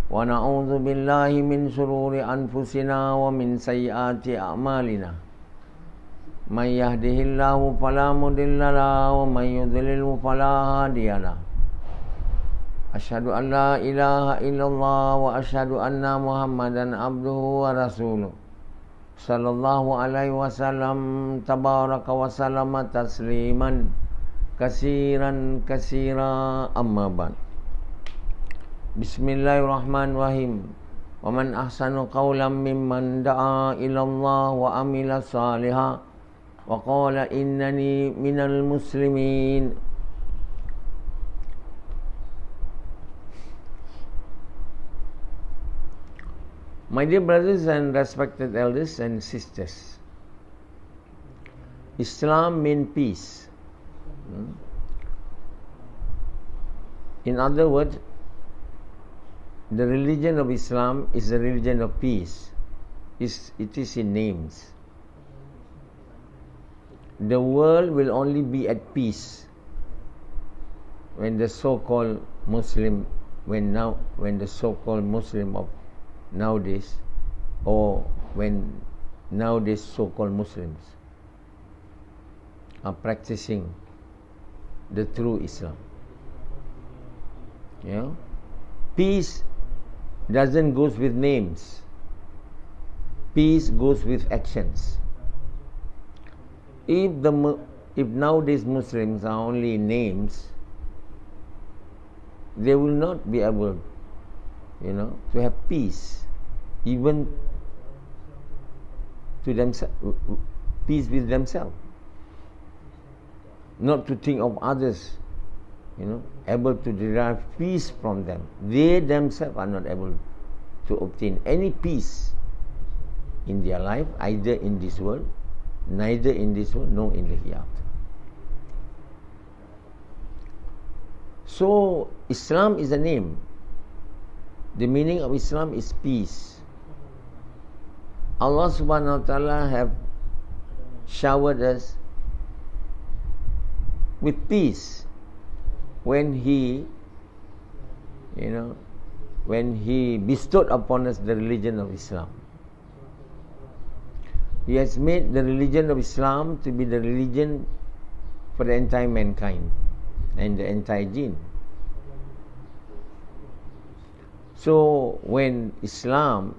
ونعوذ بالله من شرور أنفسنا ومن سيئات أعمالنا من يهده الله فلا مضل له ومن يضلل فلا هادي له أشهد أن لا إله إلا الله وأشهد أن محمدا عبده ورسوله صلى الله عليه وسلم تبارك وسلم تسليما كثيرا كثيرا أما بعد بسم الله الرحمن الرحيم ومن أحسن قولا ممن دعا إلى الله وعمل صالحا وقال إنني من المسلمين. My dear brothers and respected elders and sisters, Islam means peace. In other words, the religion of Islam is a religion of peace. It is in names. The world will only be at peace when the so-called Muslim, when the so-called Muslim of nowadays, or when nowadays so-called Muslims are practicing the true Islam. You know, peace doesn't goes with names. Peace goes with actions. If nowadays Muslims are only names, they will not be able, to have peace, even to themselves, peace with themselves. Not to think of others, able to derive peace from them. They themselves are not able to obtain any peace in their life, either in this world, neither in this world, nor in the hereafter. So, Islam is a name. The meaning of Islam is peace. Allah subhanahu wa ta'ala have showered us with peace when He bestowed upon us the religion of Islam. He has made the religion of Islam to be the religion for the entire mankind and the entire jinn. So when Islam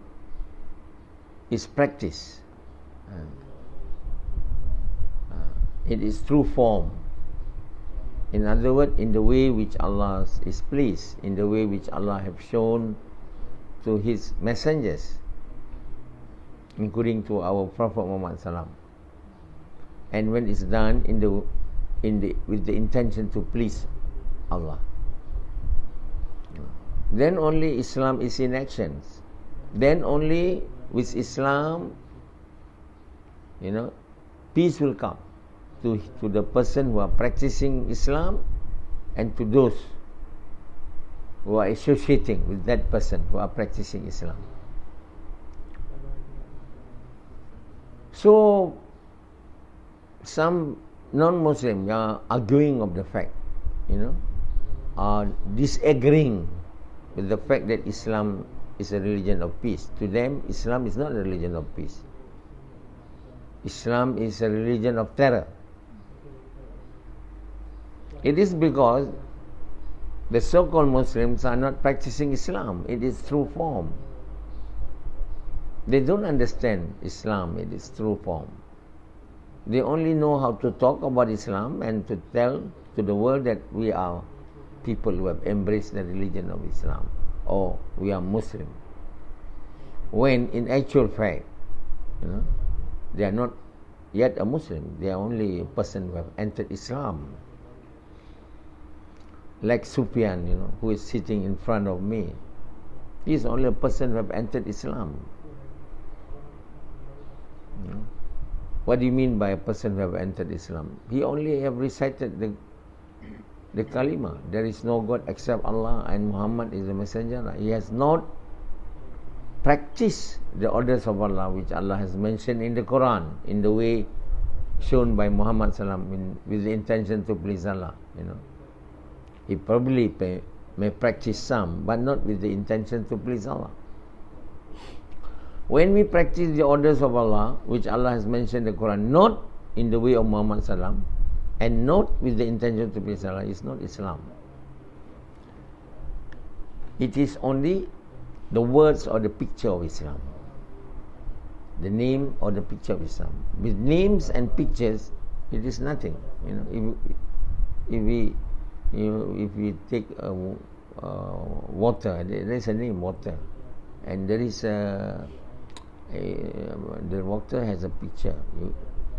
is practiced, it is true form. In other words, in the way which Allah is pleased, in the way which Allah have shown to His messengers, including to our Prophet Muhammad Sallam. And when it's done with the intention to please Allah, then only Islam is in actions. Then only with Islam, peace will come to the person who are practicing Islam and to those who are associating with that person who are practicing Islam. So, some non-Muslims are arguing of the fact, are disagreeing with the fact that Islam is a religion of peace. To them, Islam is not a religion of peace. Islam is a religion of terror. It is because the so-called Muslims are not practicing Islam. It is true form. They don't understand Islam, it is true form. They only know how to talk about Islam and to tell to the world that we are people who have embraced the religion of Islam, or we are Muslim. When in actual fact, they are not yet a Muslim. They are only a person who have entered Islam. Like Sufyan, who is sitting in front of me. He is only a person who have entered Islam. What do you mean by a person who have entered Islam? He only have recited the kalima. There is no God except Allah and Muhammad is the messenger. He has not practiced the orders of Allah which Allah has mentioned in the Quran in the way shown by Muhammad Sallam with the intention to please Allah. He probably may practice some, but not with the intention to please Allah. When we practice the orders of Allah, which Allah has mentioned in the Quran, not in the way of Muhammad Sallam, and not with the intention to please Allah, it's not Islam. It is only the words or the picture of Islam. The name or the picture of Islam. With names and pictures, it is nothing. If we take water, there is a name, water, and there is the water has a picture.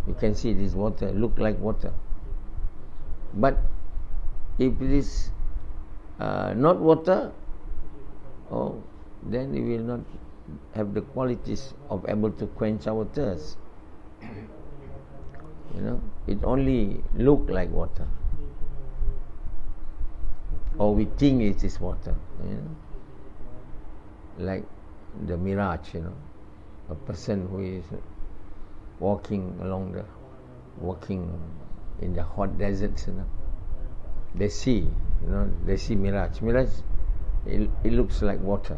You can see this water look like water. But if it is not water, then it will not have the qualities of able to quench our thirst. It only look like water, or we think it is water. Like the mirage. A person who is walking in the hot deserts. They see mirage. Mirage, it looks like water.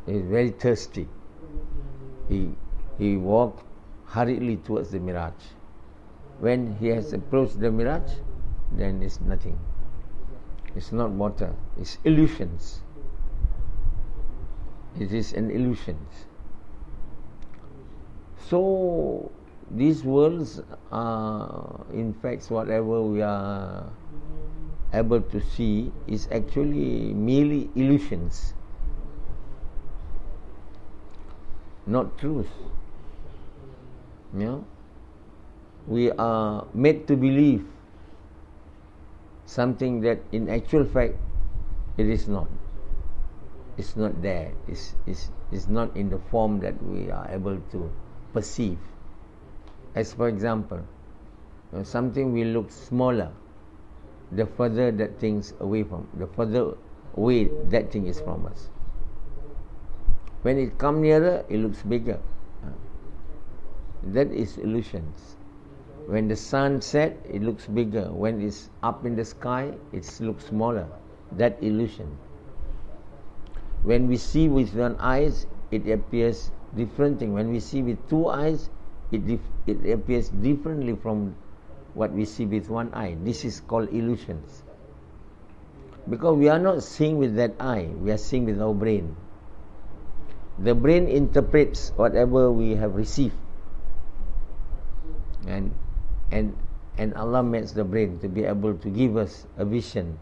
He is very thirsty. He walked hurriedly towards the mirage. When he has approached the mirage, then it's nothing. It's not water. It's illusions. It is an illusion. So these worlds are, in fact, whatever we are able to see is actually merely illusions, not truth. We are made to believe something that in actual fact it is not. It's not there. It's not in the form that we are able to perceive. As for example, something will look smaller the further that thing's away from, the further away that thing is from us. When it comes nearer, it looks bigger. That is illusions. When the sun sets, it looks bigger. When it's up in the sky, it looks smaller. That illusion. When we see with one eye, it appears different thing. When we see with two eyes, it appears differently from what we see with one eye. This is called illusions. Because we are not seeing with that eye, we are seeing with our brain. The brain interprets whatever we have received. And Allah makes the brain to be able to give us a vision,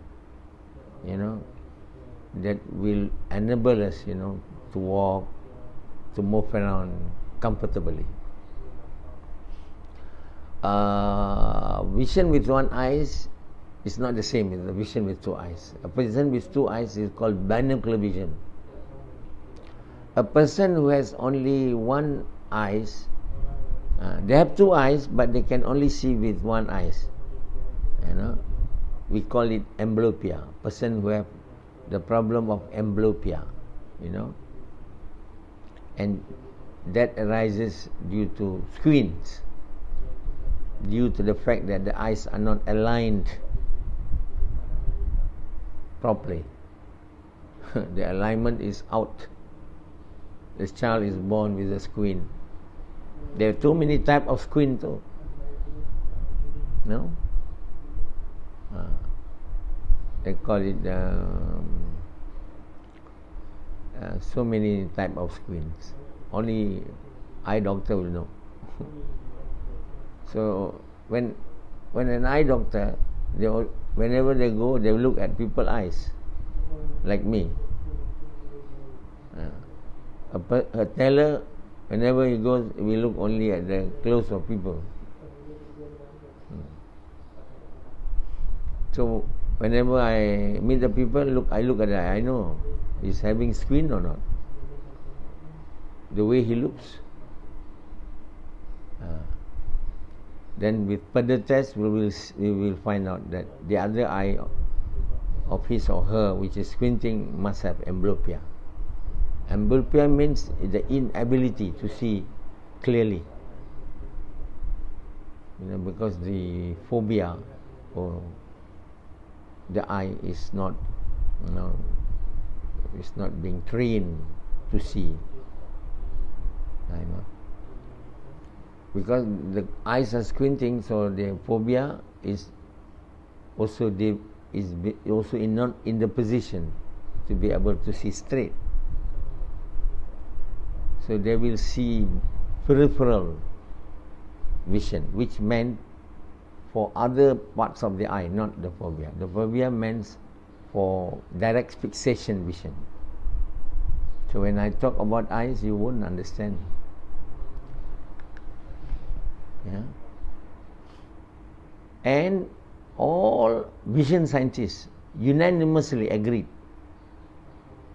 that will enable us, to walk, to move around comfortably. Vision with one eye is not the same as the vision with two eyes. A person with two eyes is called binocular vision. A person who has only one eye, they have two eyes, but they can only see with one eye. We call it amblyopia. Person who have the problem of amblyopia, and that arises due to squints, due to the fact that the eyes are not aligned properly. The alignment is out. This child is born with a squint. There are too many types of squint too. They call it so many types of squints. Only eye doctor will know. So when an eye doctor, whenever they go, they look at people's eyes, like me. A teller, whenever he goes, we look only at the clothes of people. So whenever I meet the people, I look at the eye. I know he's having squint or not. The way he looks. Then with further test, we will find out that the other eye of his or her, which is squinting, must have amblyopia. Amblyopia means the inability to see clearly. Because the phobia or the eye is not, is not being trained to see. Because the eyes are squinting, so the phobia is also not in the position to be able to see straight. So they will see peripheral vision, which meant for other parts of the eye, not the phobia. The phobia meant for direct fixation vision. So when I talk about eyes, you won't understand. Yeah. And all vision scientists unanimously agreed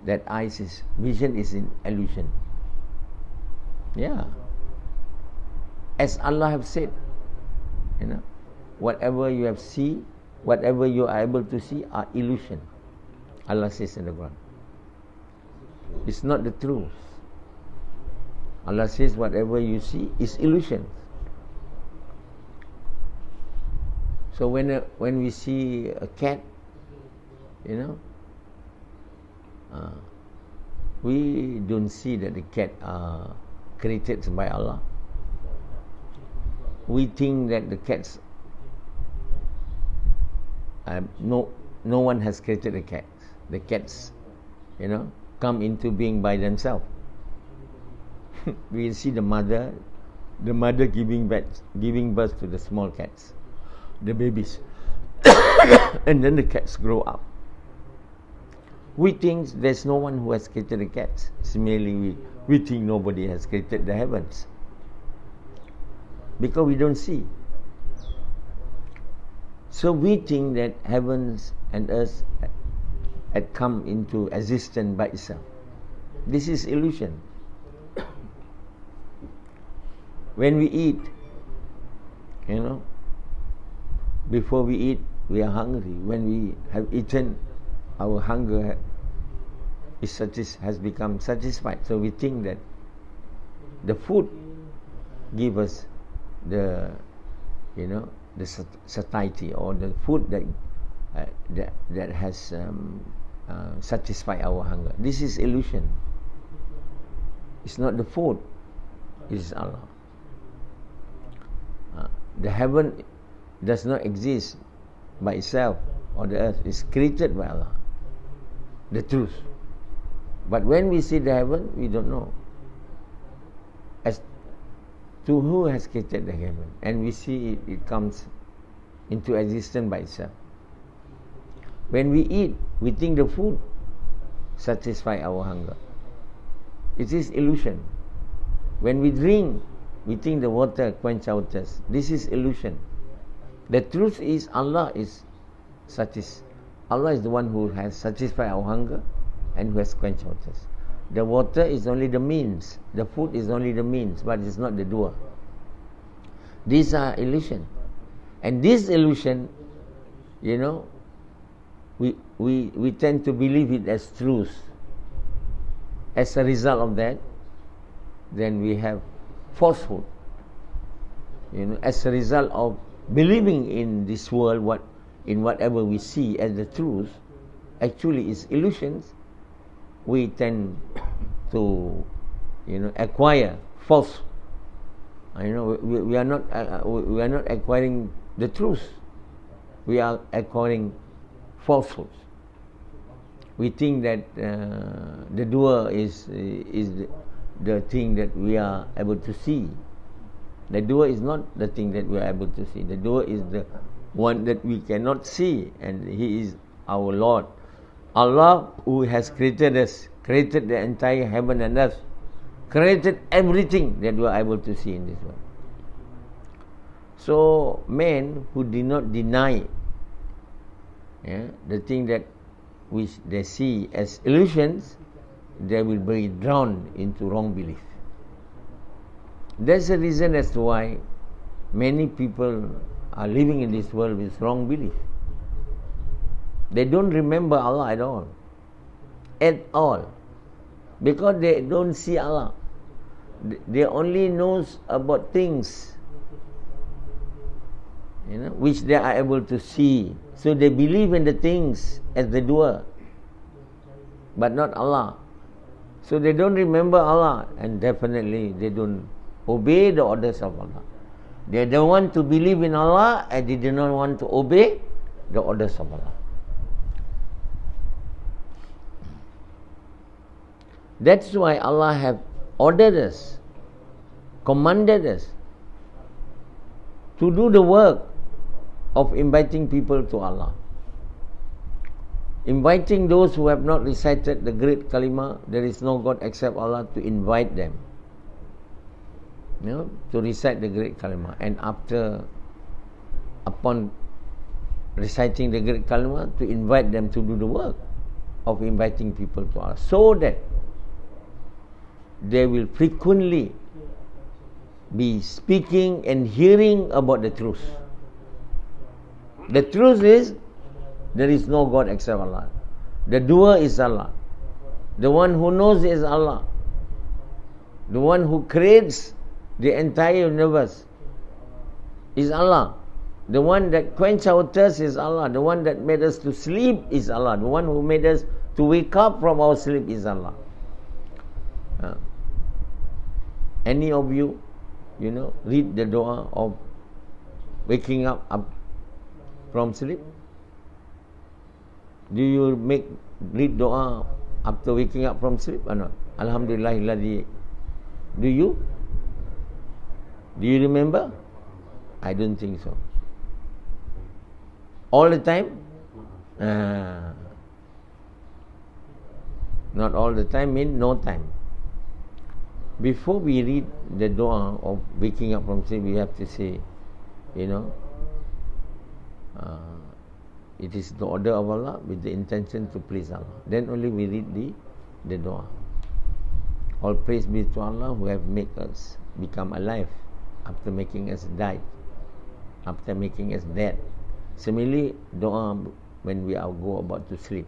that vision is an illusion. Yeah. As Allah have said, whatever you have seen, whatever you are able to see are illusion. Allah says in the Quran. It's not the truth. Allah says whatever you see is illusion. So when we see a cat, we don't see that the cat are created by Allah. We think that the cats, no one has created the cats. The cats, come into being by themselves. We see the mother giving birth to the small cats, the babies, and then the cats grow up. We think there's no one who has created the cats. Similarly, we think nobody has created the heavens, because we don't see. So we think that heavens and earth had come into existence by itself. This is illusion. When we eat, before we eat, we are hungry. When we have eaten, our hunger has become satisfied. So we think that the food gives us the satiety, or the food that has satisfied our hunger. This is illusion. It's not the food, it is Allah. The heaven does not exist by itself, or the earth is created by Allah, the truth. But when we see the heaven, we don't know as to who has created the heaven, and we see it comes into existence by itself. When we eat, we think the food satisfies our hunger. It is illusion. When we drink, we think the water quench our thirst. This is illusion. The truth is Allah is Allah is the one who has satisfied our hunger and who has quenched our thirst. The water is only the means. The food is only the means, but it's not the doer. These are illusion. And this illusion, we tend to believe it as truth. As a result of that, then we have falsehood. As a result of believing in this world, in whatever we see as the truth, actually is illusions. We tend to, acquire false. We are not acquiring the truth. We are acquiring falsehoods. We think that the doer is the thing that we are able to see. The doer is not the thing that we are able to see. The doer is the one that we cannot see, and He is our Lord. Allah, who has created us, created the entire heaven and earth, created everything that we are able to see in this world. So men who did not deny the thing that which they see as illusions, they will be drawn into wrong belief. That's the reason as to why many people are living in this world with wrong belief. They don't remember Allah at all, because they don't see Allah. They only knows about things, which they are able to see. So they believe in the things as the doer, but not Allah. So they don't remember Allah, and definitely they don't obey the orders of Allah. They don't want to believe in Allah, and they do not want to obey the orders of Allah. That's why Allah have ordered us, commanded us to do the work of inviting people to Allah. Inviting those who have not recited the great kalima, there is no God except Allah, to invite them, to recite the great kalima. And upon reciting the great kalima, to invite them to do the work of inviting people to Allah, so that they will frequently be speaking and hearing about the truth. The truth is, there is no God except Allah. The doer is Allah. The one who knows is Allah. The one who creates the entire universe is Allah. The one that quench our thirst is Allah. The one that made us to sleep is Allah. The one who made us to wake up from our sleep is Allah. Any of you, read the dua of waking up from sleep? Do you read dua after waking up from sleep or not? Alhamdulillahilladzi. Do you? Do you remember? I don't think so. All the time? Not all the time means no time. Before we read the dua of waking up from sleep, we have to say, it is the order of Allah with the intention to please Allah. Then only we read the dua. All praise be to Allah who have made us become alive after making us die, after making us dead. Similarly, dua when we are go about to sleep.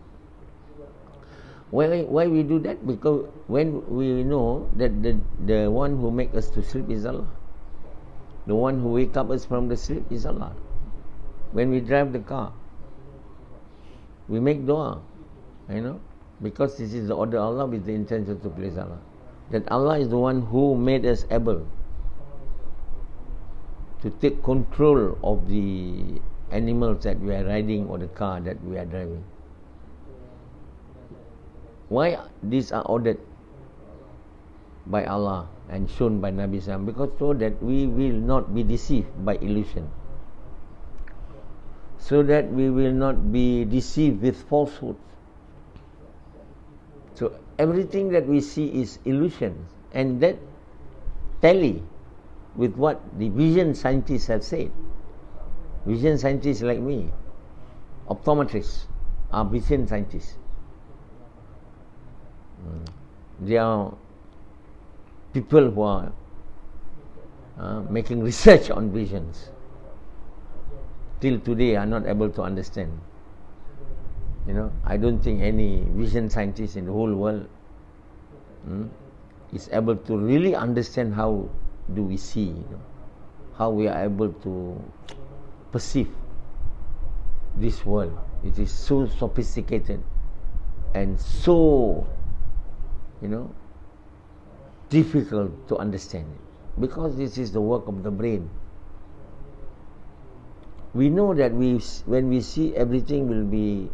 Why we do that? Because when we know that the one who make us to sleep is Allah, the one who wake up us from the sleep is Allah. When we drive the car, we make dua, because this is the order of Allah with the intention to please Allah. That Allah is the one who made us able to take control of the animals that we are riding or the car that we are driving. Why these are ordered by Allah and shown by Nabi Sallallahu? Because so that we will not be deceived by illusion, so that we will not be deceived with falsehood. So everything that we see is illusion, and that tally with what the vision scientists have said. Vision scientists like me, optometrists, are vision scientists. They are people who are making research on visions. Till today, are not able to understand. I don't think any vision scientist in the whole world is able to really understand how do we see, how we are able to perceive this world. It is so sophisticated and so difficult to understand it, because this is the work of the brain. We know that when we see, everything will be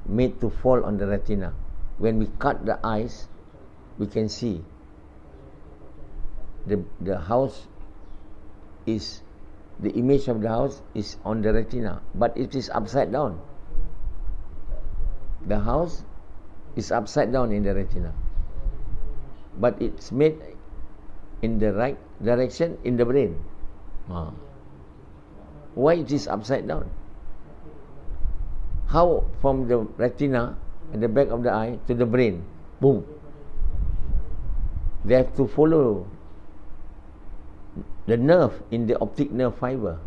made to fall on the retina. When we cut the eyes, we can see the house is, the image of the house is on the retina, but it is upside down. The house is upside down in the retina, but it's made in the right direction in the brain. Why it is upside down? How from the retina at the back of the eye to the brain? Boom. They have to follow the nerve in the optic nerve fiber,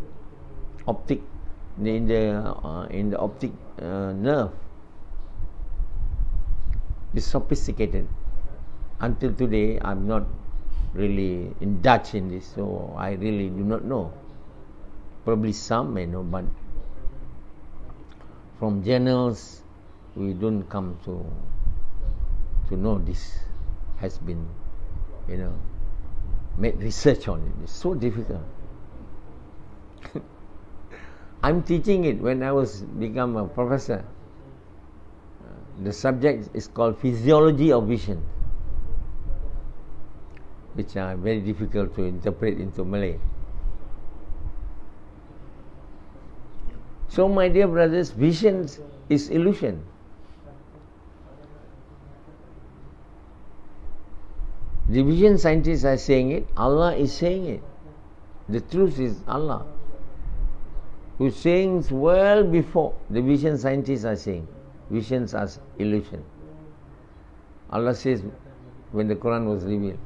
in the optic nerve. Is sophisticated. Until today, I'm not really indulged in this, so I really do not know. Probably some may know, but from journals we don't come to know this has been, made research on it. It's so difficult. I'm teaching it when I was become a professor. The subject is called physiology of vision, which are very difficult to interpret into Malay. So, my dear brothers, vision is illusion. The vision scientists are saying it, Allah is saying it. The truth is Allah, who's saying well before the vision scientists are saying. Visions are illusion. Allah says when the Quran was revealed.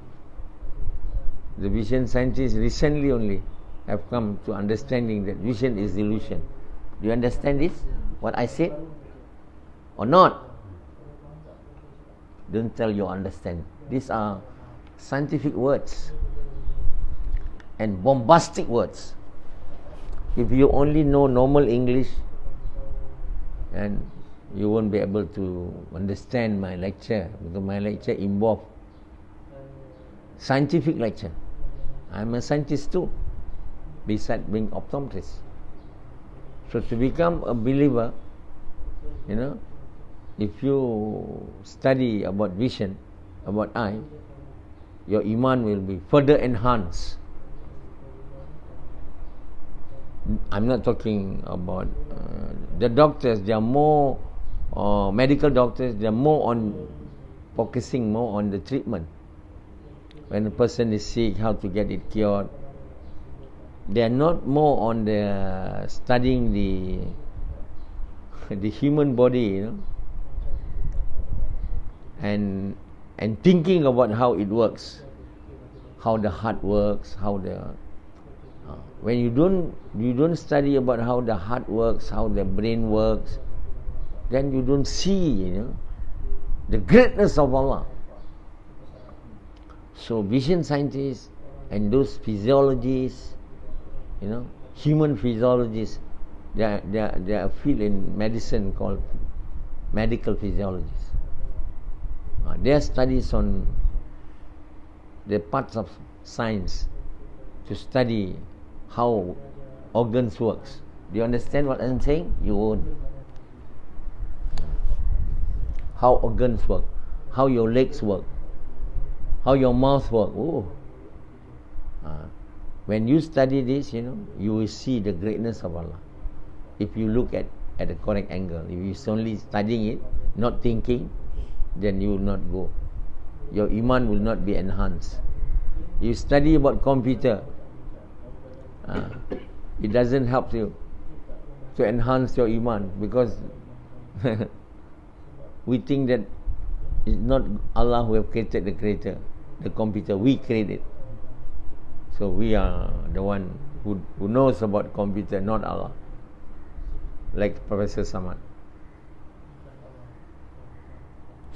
The vision scientists recently only have come to understanding that vision is illusion. Do you understand this? What I said? Or not? Don't tell you understand. These are scientific words and bombastic words. If you only know normal English, and you won't be able to understand my lecture, because my lecture involves scientific lecture. I'm a scientist too, besides being optometrist. So to become a believer, if you study about vision, about eye, your iman will be further enhanced. I'm not talking about the doctors. They are more medical doctors. They are more on focusing more on the treatment. When a person is sick, how to get it cured. They are not more on the studying the human body, and thinking about how it works, how the heart works, how the when you don't study about how the heart works, how the brain works, then you don't see, the greatness of Allah. So vision scientists and those physiologists, human physiologists, they are a field in medicine called medical physiologists. Their studies on the parts of science to study how organs works. Do you understand what I'm saying? You won't. How organs work, how your legs work, how your mouth work. When you study this, you will see the greatness of Allah. If you look at the correct angle. If you're only studying it, not thinking, then you will not go. Your iman will not be enhanced. You study about computer, it doesn't help you to enhance your iman, because we think that it's not Allah who have created the computer. We created. So we are the one who knows about computer, not Allah. Like Professor Samad.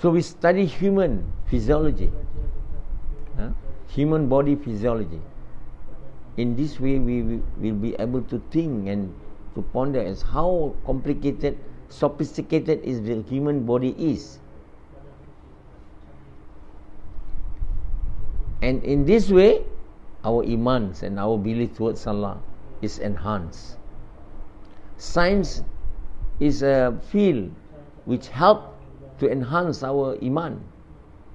So we study human physiology, human body physiology. In this way, we will be able to think and to ponder as how complicated, sophisticated is the human body is. And in this way, our imans and our belief towards Allah is enhanced. Science is a field which helps to enhance our iman.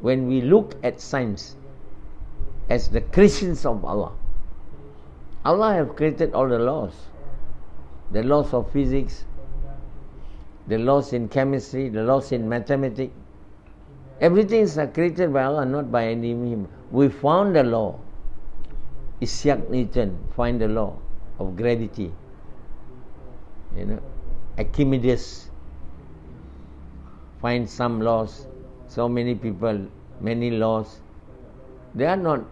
When we look at science as the creations of Allah, Allah have created all the laws of physics, the laws in chemistry, the laws in mathematics. Everything is created by Allah, not by any human. We found the law. Isaac Newton find the law of gravity. Archimedes find some laws. So many people, many laws. They are not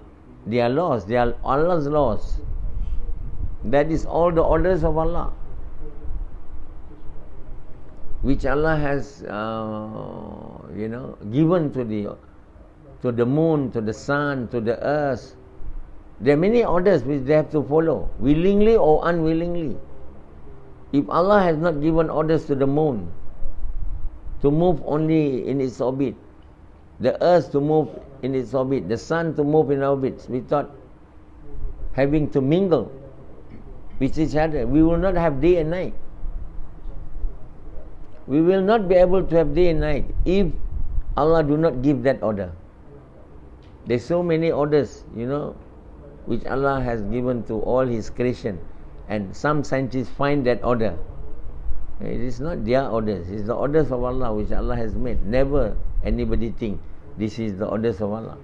their laws. They are Allah's laws. That is all the orders of Allah, which Allah has given to the moon, to the sun, to the earth. There are many orders which they have to follow, willingly or unwillingly. If Allah has not given orders to the moon to move only in its orbit, the earth to move in its orbit, the sun to move in orbit, without having to mingle with each other, we will not have day and night. We will not be able to have day and night if Allah do not give that order. There's so many orders, which Allah has given to all His creation, and some scientists find that order. It is not their orders, it's the orders of Allah which Allah has made. Never anybody think this is the orders of Allah.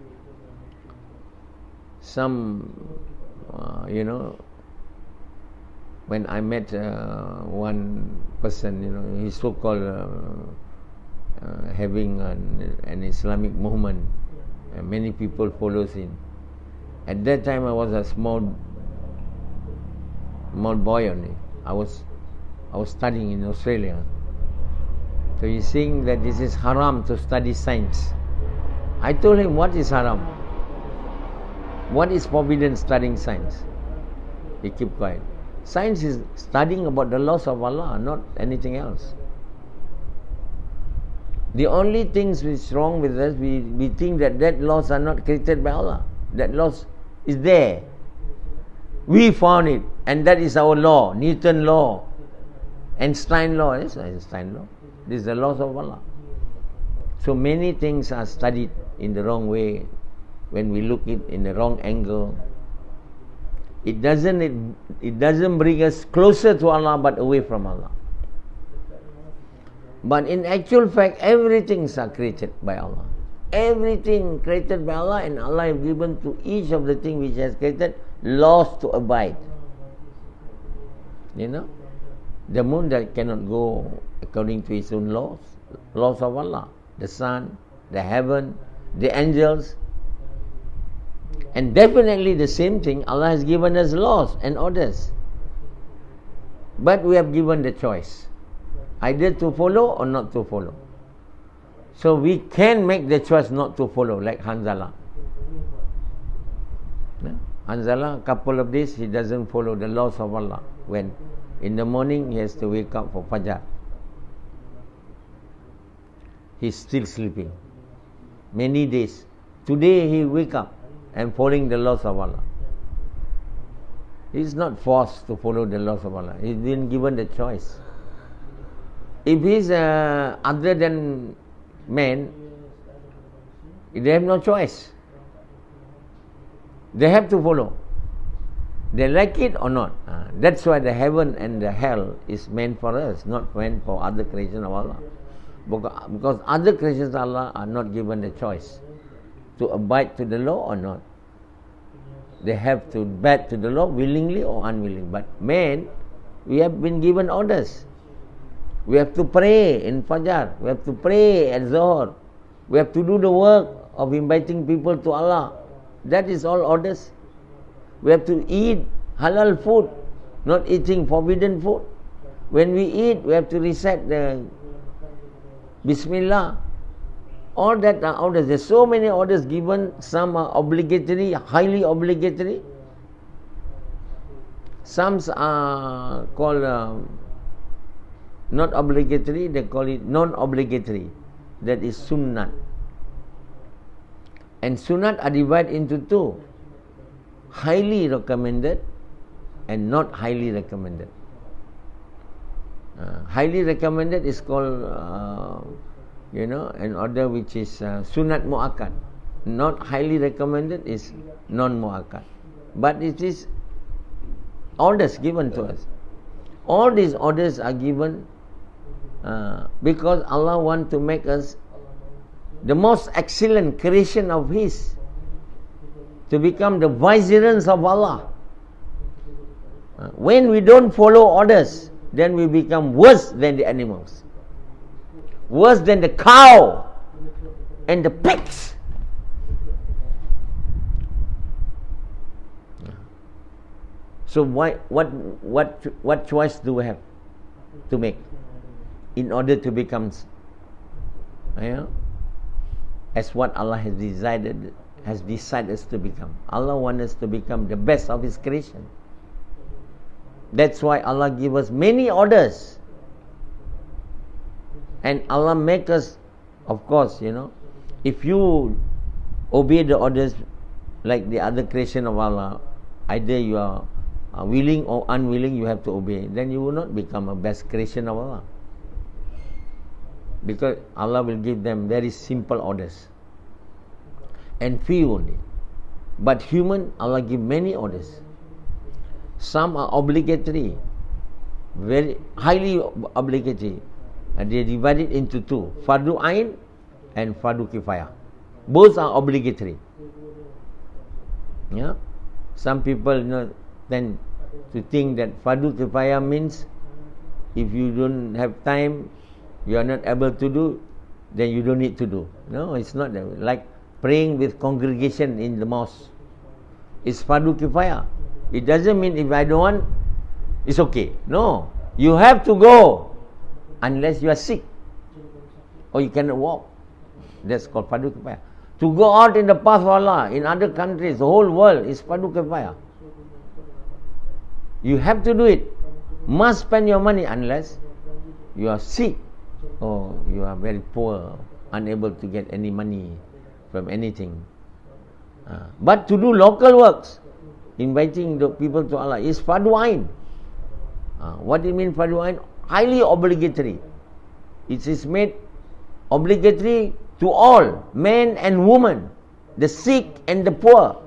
Some, when I met one person, he's so-called having an Islamic movement, and many people follows him. At that time I was a small boy only. I was studying in Australia. So he's saying that this is haram to study science. I told him, what is haram? What is forbidden studying science? He kept quiet. Science is studying about the laws of Allah, not anything else. The only things which is wrong with us, we think that laws are not created by Allah. That laws is there. We found it, and that is our law. Newton law, Einstein law. Yes, Einstein law. This is the laws of Allah. So many things are studied in the wrong way, when we look it in the wrong angle. It doesn't bring us closer to Allah, but away from Allah. But in actual fact, everything is created by Allah. Everything created by Allah, and Allah has given to each of the things which He has created laws to abide. The moon that cannot go according to its own laws of Allah. The sun, the heaven, the angels. And definitely the same thing, Allah has given us laws and orders. But we have given the choice, either to follow or not to follow. So we can make the choice not to follow, like Hanzala. Hanzala, a couple of days, he doesn't follow the laws of Allah. When in the morning he has to wake up for fajar, he's still sleeping. Many days. Today he wake up and following the laws of Allah. He is not forced to follow the laws of Allah. He's been given the choice. If he's other than man, they have no choice. They have to follow. They like it or not. That's why the heaven and the hell is meant for us, not meant for other creation of Allah. Because other creations of Allah are not given the choice to abide to the law or not. They have to abide to the law willingly or unwillingly. But man, we have been given orders. We have to pray in Fajar. We have to pray at Zohar. We have to do the work of inviting people to Allah. That is all orders. We have to eat halal food, not eating forbidden food. When we eat, we have to recite the Bismillah. All that are orders. There are so many orders given. Some are obligatory, highly obligatory. Some are called not obligatory, they call it non-obligatory. That is sunnat. And sunnat are divided into two: highly recommended and not highly recommended. Highly recommended is called an order which is sunat mu'akkad. Not highly recommended is non-mu'akkad. But it is orders given to us. All these orders are given because Allah wants to make us the most excellent creation of His, to become the vicegerents of Allah. When we don't follow orders, then we become worse than the animals, worse than the cow and the pigs. So what choice do we have to make in order to become as what Allah has decided has decided us to become. Allah wants us to become the best of His creation. That's why Allah give us many orders. And Allah make us, of course, if you obey the orders like the other creation of Allah, either you are willing or unwilling, you have to obey. Then you will not become a best creation of Allah. Because Allah will give them very simple orders. And few only. But human, Allah give many orders. Some are obligatory, very highly obligatory, and they divide it into two: fardu ain and fardu kifayah. Both are obligatory. Yeah, some people tend to think that fardu kifayah means if you don't have time, you are not able to do, then you don't need to do. No, it's not that way. Like praying with congregation in the mosque, it's fardu kifayah. It doesn't mean if I don't want, it's okay. No, you have to go unless you are sick or you cannot walk. That's called fardu kifayah. To go out in the path of Allah in other countries, the whole world, is fardu kifayah. You have to do it. Must spend your money unless you are sick or you are very poor, unable to get any money from anything. But to do local works, inviting the people to Allah, is fardu ain. What do you mean fardu ain? Highly obligatory. It is made obligatory to all, men and women, the sick and the poor.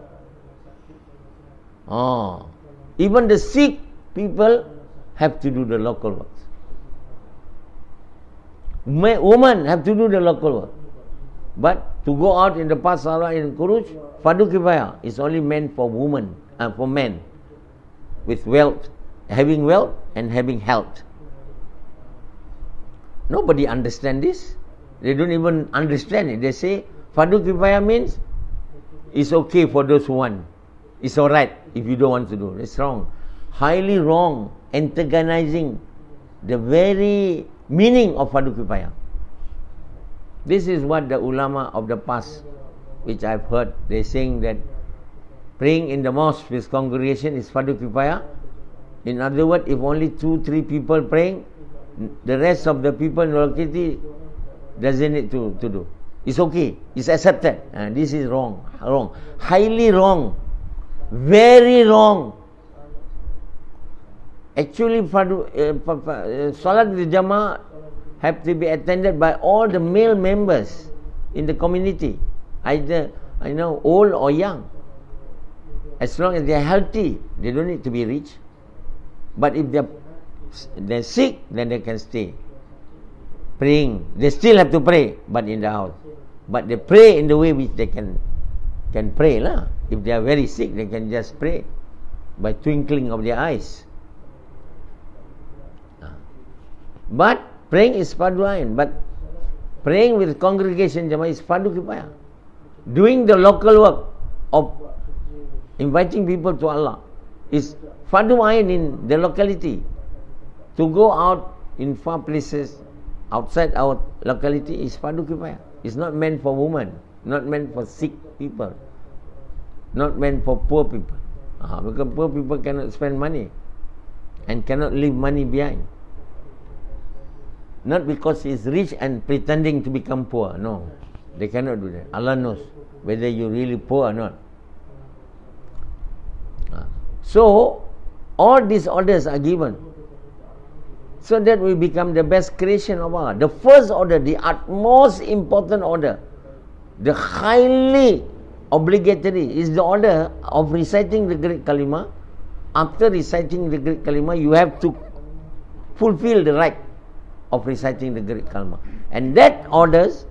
Even the sick people have to do the local works. Women have to do the local work. But to go out in the path of Allah in Kuruj, fardu kifayah is only meant for women, for men, with wealth, having wealth and having health. Nobody understand this. They don't even understand it. They say fardu kifayah means it's okay for those who want. It's alright if you don't want to do. It's wrong. Highly wrong. Antagonizing the very meaning of fardu kifayah. This is what the ulama of the past, which I've heard, they're saying that praying in the mosque with congregation is fardu kifayah. In other words, if only 2-3 people praying, the rest of the people in the locality doesn't need to do. It's okay. It's accepted. This is wrong. Wrong. Highly wrong. Very wrong. Actually, Salat with Jama'ah have to be attended by all the male members in the community, either old or young. As long as they are healthy, they don't need to be rich. But if they're sick, then they can stay praying. They still have to pray, but in the house. But they pray in the way which they can pray lah. If they are very sick, they can just pray by twinkling of their eyes. But praying is fardu ain. But praying with congregation Jama'ah is fardu kifayah. Doing the local work of inviting people to Allah is fardu ain in the locality. To go out in far places outside our locality is fardu kifayah. It's not meant for women, not meant for sick people, not meant for poor people. Because poor people cannot spend money and cannot leave money behind. Not because he is rich and pretending to become poor. No, they cannot do that. Allah knows whether you really poor or not. So all these orders are given so that we become the best creation of Allah. The first order, the utmost important order, the highly obligatory, is the order of reciting the great kalima. After reciting the great kalima, you have to fulfill the right of reciting the great kalima. And that orders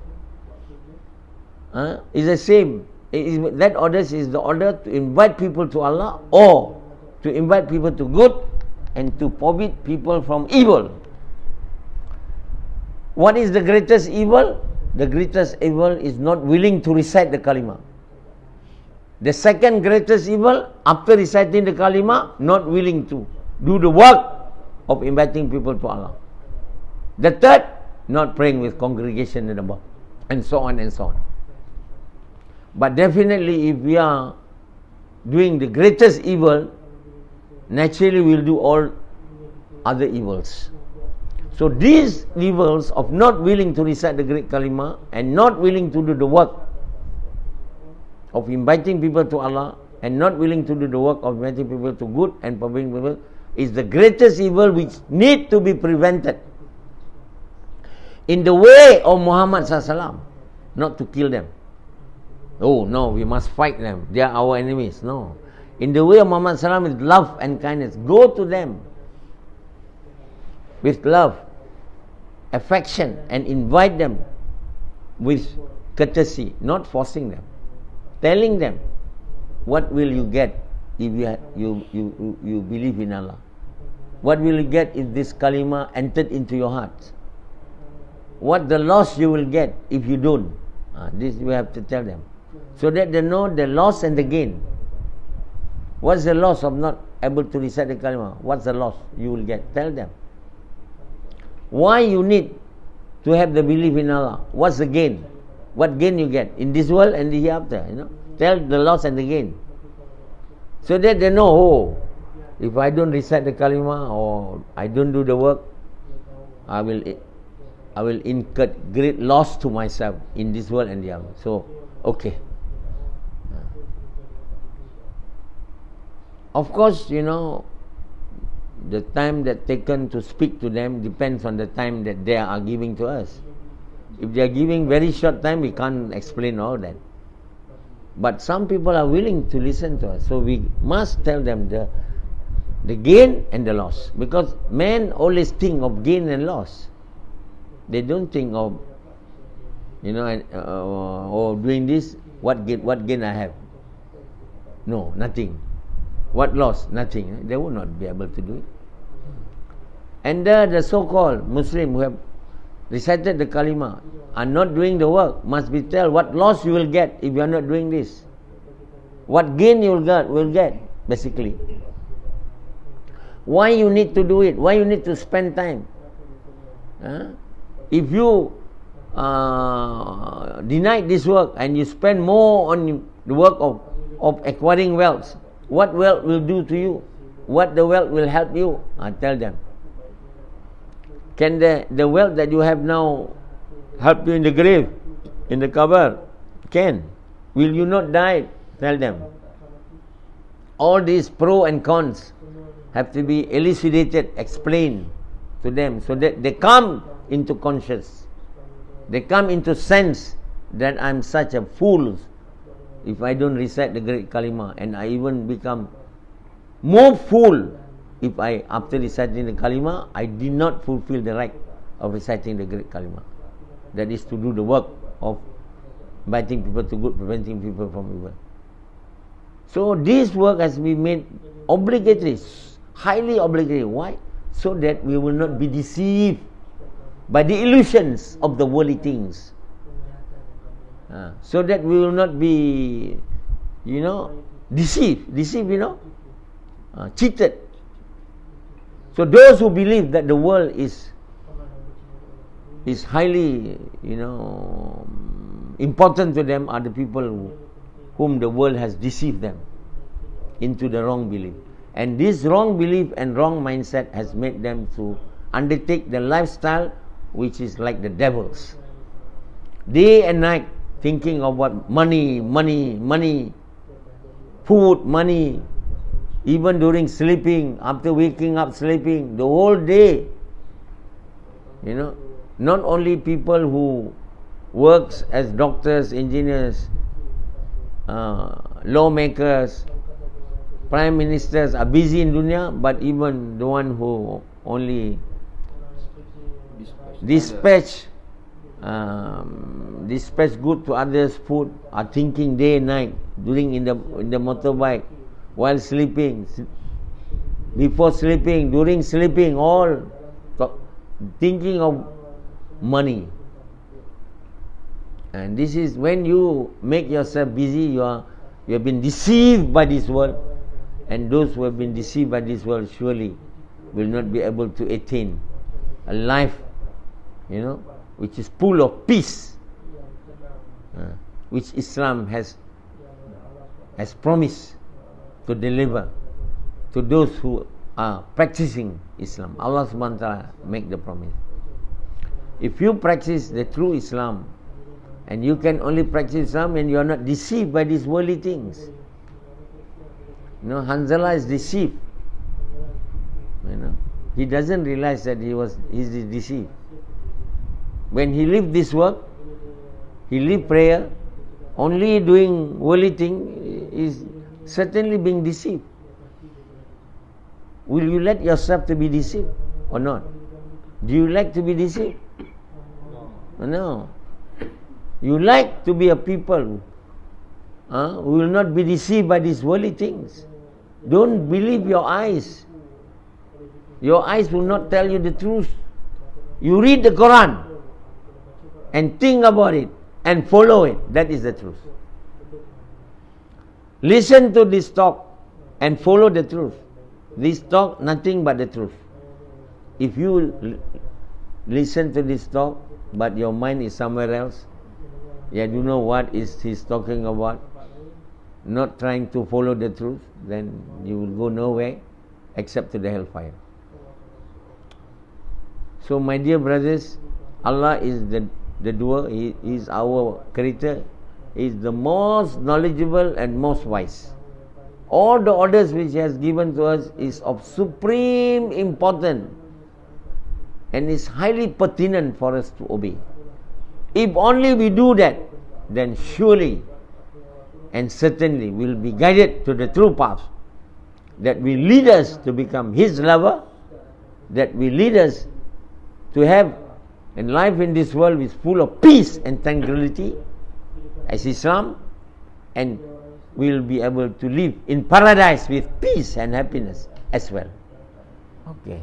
is the same. That orders is the order to invite people to Allah, or to invite people to good, and to forbid people from evil. What is the greatest evil? The greatest evil is not willing to recite the kalima. The second greatest evil, after reciting the kalima, not willing to do the work of inviting people to Allah. The third, not praying with congregation in the mosque, and so on and so on. But definitely if we are doing the greatest evil, naturally we will do all other evils. So these evils of not willing to recite the great kalima and not willing to do the work of inviting people to Allah and not willing to do the work of inviting people to good and forbidding people is the greatest evil which need to be prevented. In the way of Muhammad SAW, not to kill them. Oh no, we must fight them. They are our enemies. No. In the way of Muhammad SAW with love and kindness. Go to them with love, affection, and invite them with courtesy, not forcing them. Telling them, what will you get if you believe in Allah? What will you get if this kalima entered into your heart? What the loss you will get if you don't? This we have to tell them, so that they know the loss and the gain. What's the loss of not able to recite the kalima? What's the loss you will get? Tell them. Why you need to have the belief in Allah? What's the gain? What gain you get in this world and the hereafter? Tell the loss and the gain, so that they know. Oh, if I don't recite the kalima or I don't do the work, I will incur great loss to myself in this world and the other. So, okay. Of course, the time that taken to speak to them depends on the time that they are giving to us. If they are giving very short time, we can't explain all that. But some people are willing to listen to us, so we must tell them the gain and the loss, because men always think of gain and loss. They don't think of doing this, what gain I have. No, nothing. What loss? Nothing. They will not be able to do it. And the so-called Muslim who have recited the kalima are not doing the work, must be told what loss you will get if you are not doing this. What gain you will get, basically. Why you need to do it? Why you need to spend time? If you deny this work and you spend more on the work of acquiring wealth, what wealth will do to you? What the wealth will help you? Tell them. Can the wealth that you have now help you in the grave, in the cover? Can. Will you not die? Tell them. All these pros and cons have to be elucidated, explained to them, so that they come into conscious. They come into sense that I'm such a fool if I don't recite the great kalima, and I even become more fool if I, after reciting the kalima, I did not fulfill the right of reciting the great kalima. That is to do the work of inviting people to good, preventing people from evil. So this work has been made obligatory, highly obligatory. Why? So that we will not be deceived by the illusions of the worldly things. So that we will not be, deceived, cheated. So those who believe that the world is highly, important to them are the people whom the world has deceived them into the wrong belief. And this wrong belief and wrong mindset has made them to undertake the lifestyle which is like the devils. Day and night thinking of what money, food, money. Even during sleeping, after waking up, sleeping, the whole day. Not only people who works as doctors, engineers, lawmakers, prime ministers are busy in dunya, but even the one who only dispatch good to others, food, are thinking day and night, during in the motorbike, while sleeping, before sleeping, during sleeping, all thinking of money. And this is when you make yourself busy, you have been deceived by this world, and those who have been deceived by this world surely will not be able to attain a life, which is full of peace, which Islam has has promised to deliver to those who are practicing Islam. Allah subhanahu wa ta'ala make the promise. If you practice the true Islam, and you can only practice Islam when you are not deceived by these worldly things. Hanzala is deceived. He doesn't realize that he's deceived. When he lived this work, he lived prayer, only doing worldly thing, is certainly being deceived. Will you let yourself to be deceived or not? Do you like to be deceived? No. You like to be a people who will not be deceived by these worldly things. Don't believe your eyes. Your eyes will not tell you the truth. You read the Quran and think about it and follow it. That is the truth. Listen to this talk and follow the truth. This talk, nothing but the truth. If you listen to this talk, but your mind is somewhere else, you know what is he's talking about, not trying to follow the truth, then you will go nowhere except to the hellfire. So my dear brothers, Allah is the doer. He is our creator. He is the most knowledgeable and most wise. All the orders which He has given to us is of supreme importance and is highly pertinent for us to obey. If only we do that, then surely and certainly we will be guided to the true path that will lead us to become His lover, that will lead us to have a life in this world is full of peace and tranquility as Islam, and we will be able to live in paradise with peace and happiness as well. Okay.